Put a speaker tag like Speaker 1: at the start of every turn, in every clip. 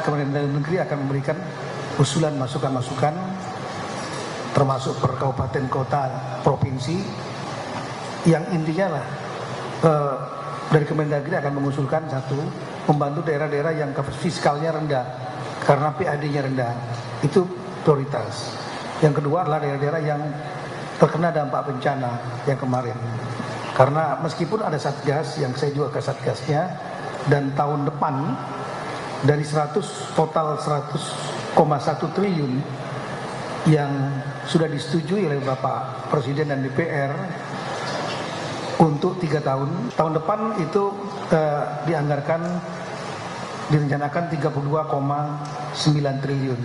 Speaker 1: Kementerian Dalam Negeri akan memberikan usulan masukan-masukan termasuk per kabupaten kota provinsi yang intinya lah dari Kementerian Negeri akan mengusulkan satu, membantu daerah-daerah yang fiskalnya rendah karena PAD-nya rendah, itu prioritas. Yang kedua adalah daerah-daerah yang terkena dampak bencana yang kemarin, karena meskipun ada satgas yang saya juga ke satgasnya, dan tahun depan dari total 100,1 triliun yang sudah disetujui oleh Bapak Presiden dan DPR untuk 3 tahun. Tahun depan itu direncanakan 32,9 triliun.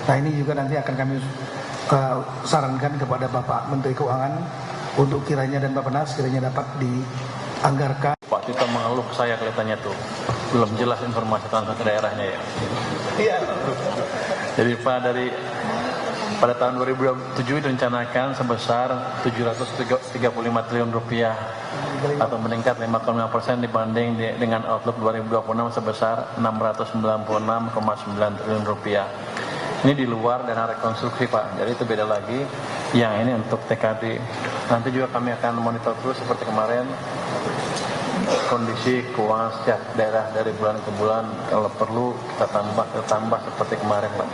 Speaker 1: Nah ini juga nanti akan kami sarankan kepada Bapak Menteri Keuangan untuk kiranya dan Bappenas kiranya dapat dianggarkan.
Speaker 2: Pak Tito mengeluh ke saya kelihatannya tuh belum jelas informasi tentang daerahnya ya.
Speaker 1: Iya.
Speaker 2: Jadi Pak, pada tahun 2007 direncanakan sebesar 735 triliun rupiah atau meningkat 5,5% dibanding dengan outlook 2026 sebesar 696,9 triliun rupiah. Ini di luar dana rekonstruksi Pak, jadi itu beda lagi. Yang ini untuk TKD. Nanti juga kami akan monitor terus seperti kemarin kondisi keuangan setiap daerah dari bulan ke bulan. Kalau perlu kita tambah seperti kemarin Pak.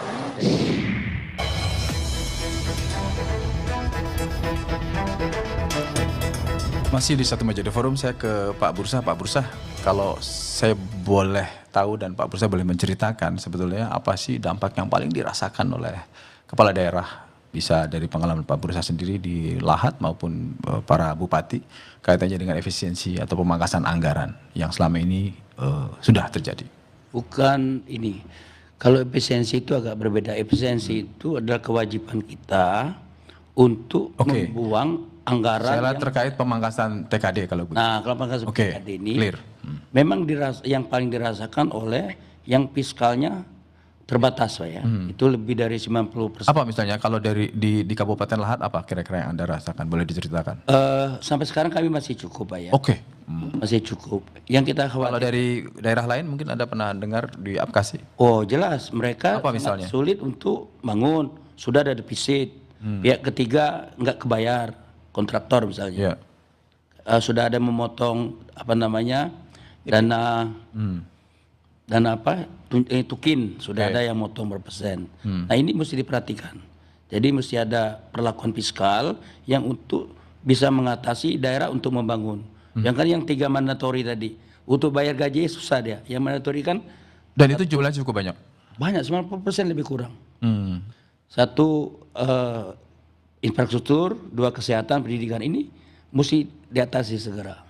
Speaker 3: Masih di Satu Meja The Forum, saya ke Pak Bursah. Pak Bursah, kalau saya boleh tahu dan Pak Bursah boleh menceritakan sebetulnya apa sih dampak yang paling dirasakan oleh kepala daerah, bisa dari pengalaman Pak Bursah sendiri di Lahat maupun para bupati, kaitannya dengan efisiensi atau pemangkasan anggaran yang selama ini sudah terjadi?
Speaker 4: Bukan ini, kalau efisiensi itu agak berbeda. Efisiensi itu adalah kewajiban kita untuk membuang anggaran
Speaker 3: saya terkait pemangkasan TKD kalau begitu.
Speaker 4: Nah, kalau pemangkasan TKD ini
Speaker 3: clear.
Speaker 4: Memang yang paling dirasakan oleh yang fiskalnya terbatas Pak ya. Itu lebih dari 90%.
Speaker 3: Apa misalnya kalau di Kabupaten Lahat apa kira-kira yang Anda rasakan? Boleh diceritakan?
Speaker 4: Sampai sekarang kami masih cukup Pak ya. Masih cukup. Yang kita khawatir.
Speaker 3: Kalau dari daerah lain mungkin Anda pernah dengar di Apkasi?
Speaker 4: Oh jelas, mereka
Speaker 3: apa misalnya?
Speaker 4: Sulit untuk bangun, sudah ada defisit. Pihak ketiga nggak kebayar, kontraktor misalnya. Sudah ada memotong dana tukin, sudah ada yang motong berpersen. Nah ini mesti diperhatikan. Jadi mesti ada perlakuan fiskal yang untuk bisa mengatasi daerah untuk membangun. Yang kan yang 3 mandatori tadi, untuk bayar gaji susah dia. Yang mandatori kan.
Speaker 3: Dan itu jumlahnya cukup banyak? Banyak,
Speaker 4: 90% lebih kurang. Satu infrastruktur, 2 kesehatan, pendidikan, ini mesti diatasi segera.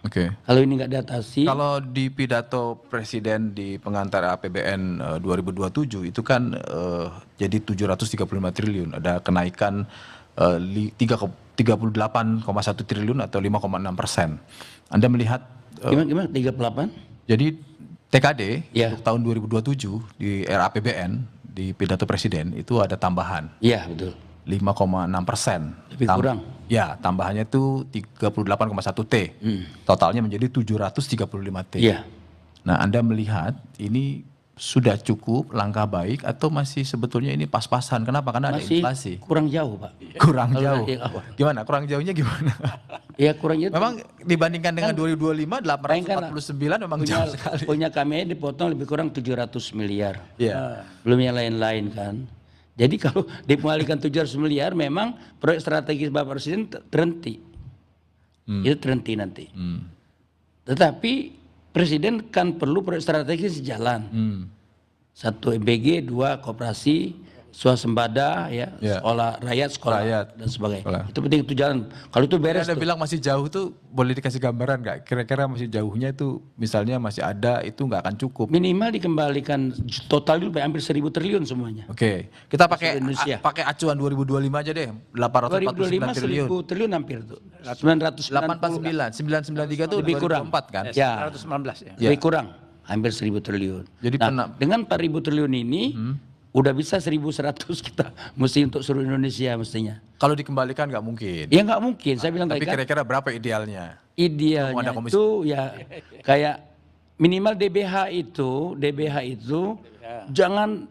Speaker 4: Kalau ini nggak diatasi.
Speaker 3: Kalau di pidato Presiden di pengantar APBN 2027 itu kan jadi 735 triliun, ada kenaikan 38,1 triliun atau 5,6%. Anda melihat
Speaker 4: gimana 38?
Speaker 3: Jadi TKD untuk tahun 2027 di RAPBN di pidato Presiden itu ada tambahan.
Speaker 4: Iya betul.
Speaker 3: 5,6%.
Speaker 4: Lebih kurang.
Speaker 3: Ya, tambahannya itu 38,1 T. Totalnya menjadi 735 T.
Speaker 4: Iya.
Speaker 3: Nah, Anda melihat ini sudah cukup langkah baik atau masih sebetulnya ini pas-pasan? Kenapa? Karena ada inflasi.
Speaker 4: Kurang jauh, Pak.
Speaker 3: Kurang jauh. Gimana? Kurang jauhnya gimana?
Speaker 4: Ya kurang jauh.
Speaker 3: Memang dibandingkan dengan 2025 849 memang jauh sekali.
Speaker 4: Punya kami dipotong lebih kurang 700 miliar.
Speaker 3: Iya.
Speaker 4: Belum yang lain-lain kan. Jadi kalau dikembalikan 700 miliar memang proyek strategis Bapak Presiden terhenti. Itu terhenti nanti. Tetapi Presiden kan perlu proyek strategis jalan. 1 MBG, 2 koperasi, swasembada, sekolah rakyat, dan sebagainya. Itu penting, itu jalan. Kalau itu beres.
Speaker 3: Anda bilang masih jauh tuh, boleh dikasih gambaran nggak? Kira-kira masih jauhnya itu, misalnya masih ada, itu nggak akan cukup.
Speaker 4: Minimal dikembalikan total dulu hampir 1.000 triliun semuanya.
Speaker 3: Kita pakai acuan 2025 aja deh, 849 triliun.
Speaker 4: 1.000 triliun hampir tuh. 989,
Speaker 3: 993 tuh
Speaker 4: lebih kurang
Speaker 3: 2004 kan?
Speaker 4: Ya, 119 ya. Lebih kurang, hampir 1.000 triliun.
Speaker 3: Jadi
Speaker 4: dengan 4.000 triliun ini, udah bisa 1.100 kita mesti untuk seluruh Indonesia mestinya.
Speaker 3: Kalau dikembalikan nggak mungkin.
Speaker 4: Ya nggak mungkin, saya bilang
Speaker 3: tapi kira-kira berapa idealnya?
Speaker 4: Idealnya itu ya kayak minimal DBH itu jangan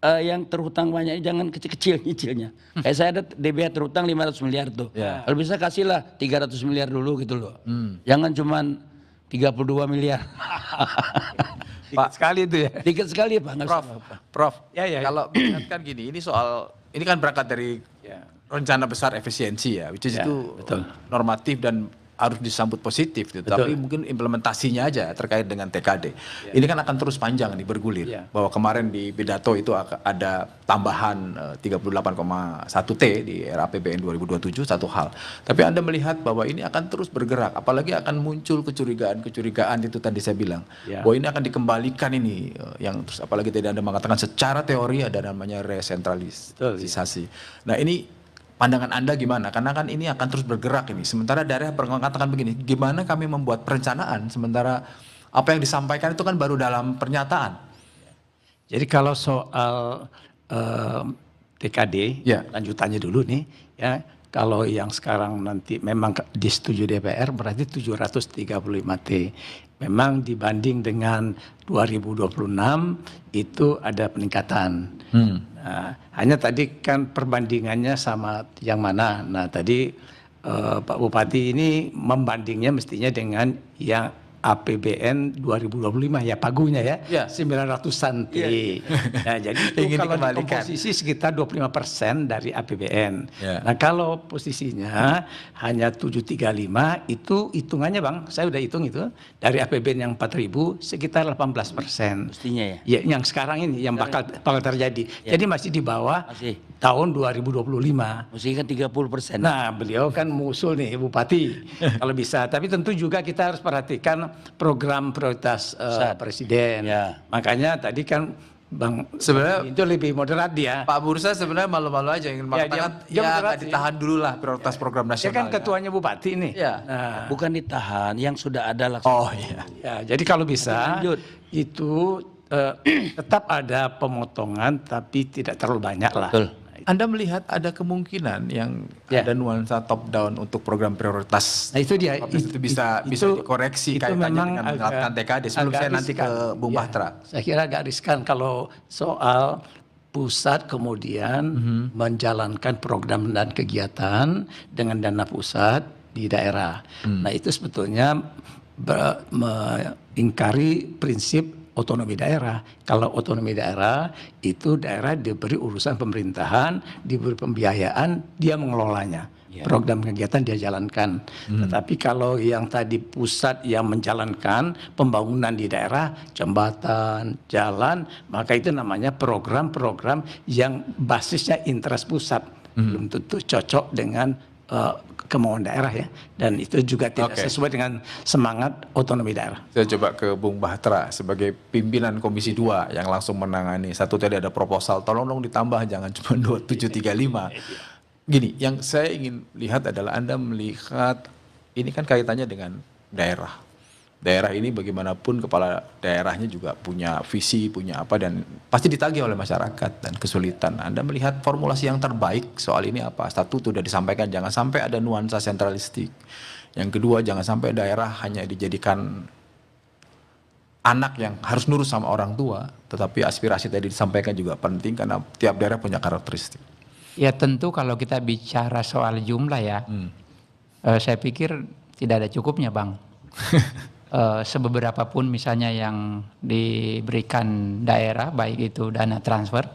Speaker 4: yang terhutang banyak, jangan kecil-kecil nyicilnya. Kayak saya ada DBH terhutang 500 miliar tuh. Kalau bisa kasihlah 300 miliar dulu gitu loh. Jangan cuman 32 miliar.
Speaker 3: Pak sekali itu ya.
Speaker 4: Dikit sekali Pak.
Speaker 3: Prof, kalau kan gini, ini kan berangkat dari rencana besar efisiensi ya, which is itu normatif dan harus disambut positif gitu. Tapi mungkin implementasinya aja terkait dengan TKD. Ini kan akan terus panjang nih bergulir. Bahwa kemarin di pidato itu ada tambahan 38,1 T di RAPBN 2027 satu hal. Tapi Anda melihat bahwa ini akan terus bergerak, apalagi akan muncul kecurigaan itu tadi saya bilang. Bahwa ini akan dikembalikan ini yang terus apalagi tadi Anda mengatakan secara teori ada namanya resentralisasi. Nah, ini pandangan Anda gimana? Karena kan ini akan terus bergerak ini. Sementara daerah mengatakan begini, gimana kami membuat perencanaan sementara apa yang disampaikan itu kan baru dalam pernyataan.
Speaker 5: Jadi kalau soal TKD, lanjutannya dulu nih ya. Kalau yang sekarang nanti memang disetujui DPR berarti 735 T. Memang dibanding dengan 2026 itu ada peningkatan. Nah, hanya tadi kan perbandingannya sama yang mana. Nah tadi Pak Bupati ini membandingnya mestinya dengan yang APBN 2025 ya pagunya ya, 900-an T. Nah, jadi itu kalau komposisi sekitar 25% dari APBN. Nah kalau posisinya hanya 735 itu hitungannya Bang, saya udah hitung itu dari APBN yang 4.000 sekitar 18%.
Speaker 4: Mestinya ya?
Speaker 5: Ya, yang sekarang ini yang bakal terjadi. Jadi masih di bawah tahun 2025.
Speaker 4: Mesti kan 30%.
Speaker 5: Nah beliau kan mengusul nih Bupati kalau bisa. Tapi tentu juga kita harus perhatikan program prioritas Presiden. Makanya tadi kan Bang
Speaker 3: sebenarnya
Speaker 5: itu lebih moderat dia.
Speaker 3: Pak Bursa sebenarnya malu-malu aja ingin mengatakan nggak ditahan dulu lah prioritas program nasional.
Speaker 5: Dia kan ketuanya Bupati nih.
Speaker 4: Nah, bukan ditahan, yang sudah ada langsung.
Speaker 3: Oh iya.
Speaker 5: Ya, jadi kalau bisa itu tetap ada pemotongan tapi tidak terlalu banyak lah.
Speaker 4: Betul.
Speaker 3: Anda melihat ada kemungkinan yang ada nuansa top down untuk program prioritas.
Speaker 5: Nah itu dia.
Speaker 3: Itu bisa dikoreksi kaitannya dengan menerapkan TKD. Sebelum saya nanti ke Bung Bahtera.
Speaker 5: Saya kira agak riskan kalau soal pusat kemudian menjalankan program dan kegiatan dengan dana pusat di daerah. Nah itu sebetulnya mengingkari prinsip otonomi daerah. Kalau otonomi daerah itu daerah diberi urusan pemerintahan, diberi pembiayaan, dia mengelolanya. Program kegiatan dia jalankan. Tetapi kalau yang tadi pusat yang menjalankan pembangunan di daerah, jembatan, jalan, maka itu namanya program-program yang basisnya interest pusat. Belum tentu cocok dengan kemauan daerah ya, dan itu juga tidak sesuai dengan semangat otonomi daerah.
Speaker 3: Saya coba ke Bung Bahtera sebagai pimpinan Komisi 2 yang langsung menangani. Satu tadi ada proposal, tolong dong ditambah jangan cuma 2735. Gini, yang saya ingin lihat adalah Anda melihat ini kan kaitannya dengan daerah. Daerah ini bagaimanapun kepala daerahnya juga punya visi, punya apa dan pasti ditagih oleh masyarakat dan kesulitan. Anda melihat formulasi yang terbaik soal ini apa? Satu sudah disampaikan jangan sampai ada nuansa sentralistik. Yang kedua jangan sampai daerah hanya dijadikan anak yang harus nurut sama orang tua, tetapi aspirasi tadi disampaikan juga penting karena tiap daerah punya karakteristik.
Speaker 6: Ya tentu kalau kita bicara soal jumlah ya, saya pikir tidak ada cukupnya Bang. Sebeberapa pun misalnya yang diberikan daerah, baik itu dana transfer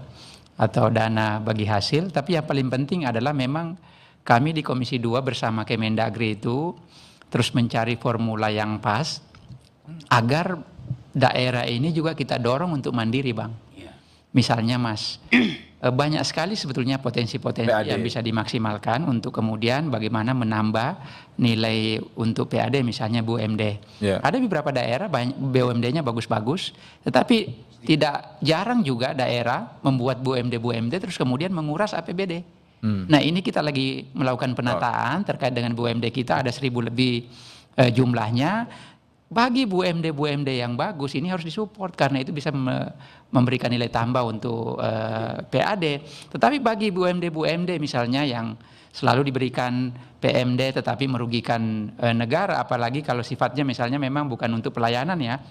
Speaker 6: atau dana bagi hasil, tapi yang paling penting adalah memang kami di Komisi 2 bersama Kemendagri itu terus mencari formula yang pas agar daerah ini juga kita dorong untuk mandiri Bang. Misalnya Mas, banyak sekali sebetulnya potensi-potensi yang bisa dimaksimalkan untuk kemudian bagaimana menambah nilai untuk PAD misalnya BUMD. Ada beberapa daerah BUMD-nya bagus-bagus, tetapi tidak jarang juga daerah membuat BUMD terus kemudian menguras APBD. Nah ini kita lagi melakukan penataan terkait dengan BUMD kita ada 1.000 lebih jumlahnya. bagi BUMD yang bagus ini harus disupport karena itu bisa memberikan nilai tambah untuk PAD. Tetapi bagi BUMD misalnya yang selalu diberikan PMD tetapi merugikan negara, apalagi kalau sifatnya misalnya memang bukan untuk pelayanan ya.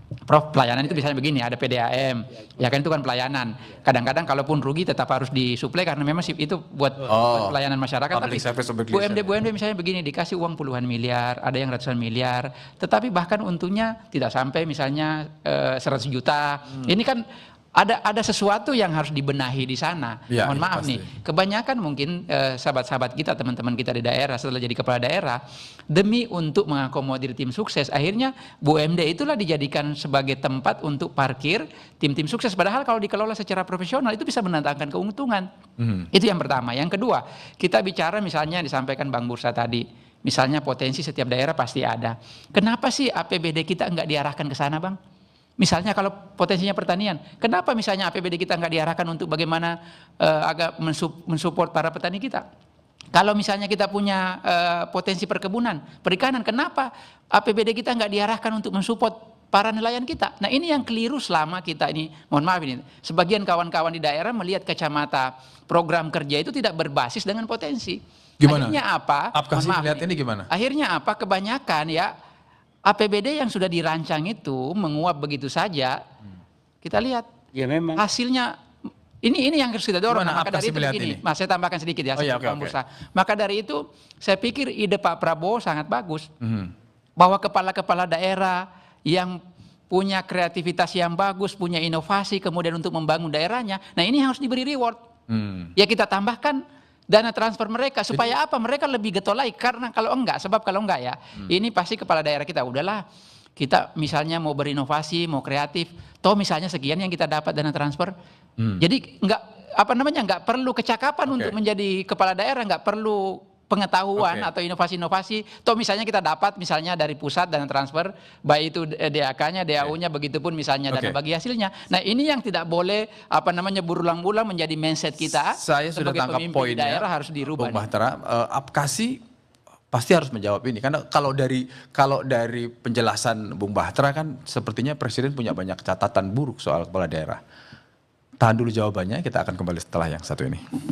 Speaker 6: Prof, pelayanan itu misalnya begini, ada PDAM, ya kan itu kan pelayanan. Kadang-kadang kalaupun rugi tetap harus disuplai karena memang itu buat pelayanan masyarakat. Tapi BUMD misalnya begini, dikasih uang puluhan miliar, ada yang ratusan miliar, tetapi bahkan untungnya tidak sampai misalnya 100 juta. Ini kan ada sesuatu yang harus dibenahi di sana.
Speaker 3: Ya,
Speaker 6: mohon maaf
Speaker 3: pasti.
Speaker 6: nih, kebanyakan mungkin sahabat-sahabat kita, teman-teman kita di daerah setelah jadi kepala daerah, demi untuk mengakomodir tim sukses, akhirnya BUMD itulah dijadikan sebagai tempat untuk parkir tim-tim sukses. Padahal kalau dikelola secara profesional itu bisa mendatangkan keuntungan. Itu yang pertama. Yang kedua, kita bicara misalnya disampaikan Bang Bursa tadi, misalnya potensi setiap daerah pasti ada. Kenapa sih APBD kita nggak diarahkan ke sana, Bang? Misalnya kalau potensinya pertanian, kenapa misalnya APBD kita nggak diarahkan untuk bagaimana agak mensupport para petani kita? Kalau misalnya kita punya potensi perkebunan, perikanan, kenapa APBD kita nggak diarahkan untuk mensupport para nelayan kita? Nah ini yang keliru selama kita ini, mohon maaf ini, sebagian kawan-kawan di daerah melihat kacamata program kerja itu tidak berbasis dengan potensi.
Speaker 3: Gimana?
Speaker 6: Akhirnya apa?
Speaker 3: Apkah
Speaker 6: Mohon maaf
Speaker 3: lihat
Speaker 6: nih.
Speaker 3: ini gimana?
Speaker 6: Akhirnya apa? Kebanyakan ya APBD yang sudah dirancang itu menguap begitu saja. Kita lihat
Speaker 4: Ya memang.
Speaker 6: hasilnya ini yang harus kita dorong.
Speaker 3: Gimana
Speaker 6: Maka dari itu
Speaker 3: melihat
Speaker 6: begini,
Speaker 3: ini?
Speaker 6: Mas saya tambahkan sedikit ya.
Speaker 3: Oh iya,
Speaker 6: sebelum
Speaker 3: oke,
Speaker 6: Bursa. Maka dari itu saya pikir ide Pak Prabowo sangat bagus.
Speaker 3: Mhm.
Speaker 6: Bahwa kepala-kepala daerah yang punya kreativitas yang bagus, punya inovasi, kemudian untuk membangun daerahnya. Nah ini harus diberi reward. Ya kita tambahkan dana transfer mereka supaya apa? Mereka lebih getol lagi. Karena kalau enggak, sebab kalau enggak ya, ini pasti kepala daerah kita udahlah. Kita misalnya mau berinovasi, mau kreatif, toh misalnya sekian yang kita dapat dana transfer. Jadi nggak perlu kecakapan untuk menjadi kepala daerah, nggak perlu pengetahuan atau inovasi-inovasi. Toh misalnya kita dapat misalnya dari pusat dana transfer, baik itu DAK-nya, DAU-nya, begitupun misalnya dana bagi hasilnya. Nah ini yang tidak boleh berulang-ulang menjadi mindset kita.
Speaker 3: Saya sudah
Speaker 6: sebagai
Speaker 3: tangkap
Speaker 6: pemimpin
Speaker 3: poinnya.
Speaker 6: daerah harus dirubah.
Speaker 3: Bung Bahtera, Apkasi pasti harus menjawab ini karena kalau dari penjelasan Bung Bahtera kan sepertinya Presiden punya banyak catatan buruk soal kepala daerah. Tahan dulu jawabannya, kita akan kembali setelah yang satu ini.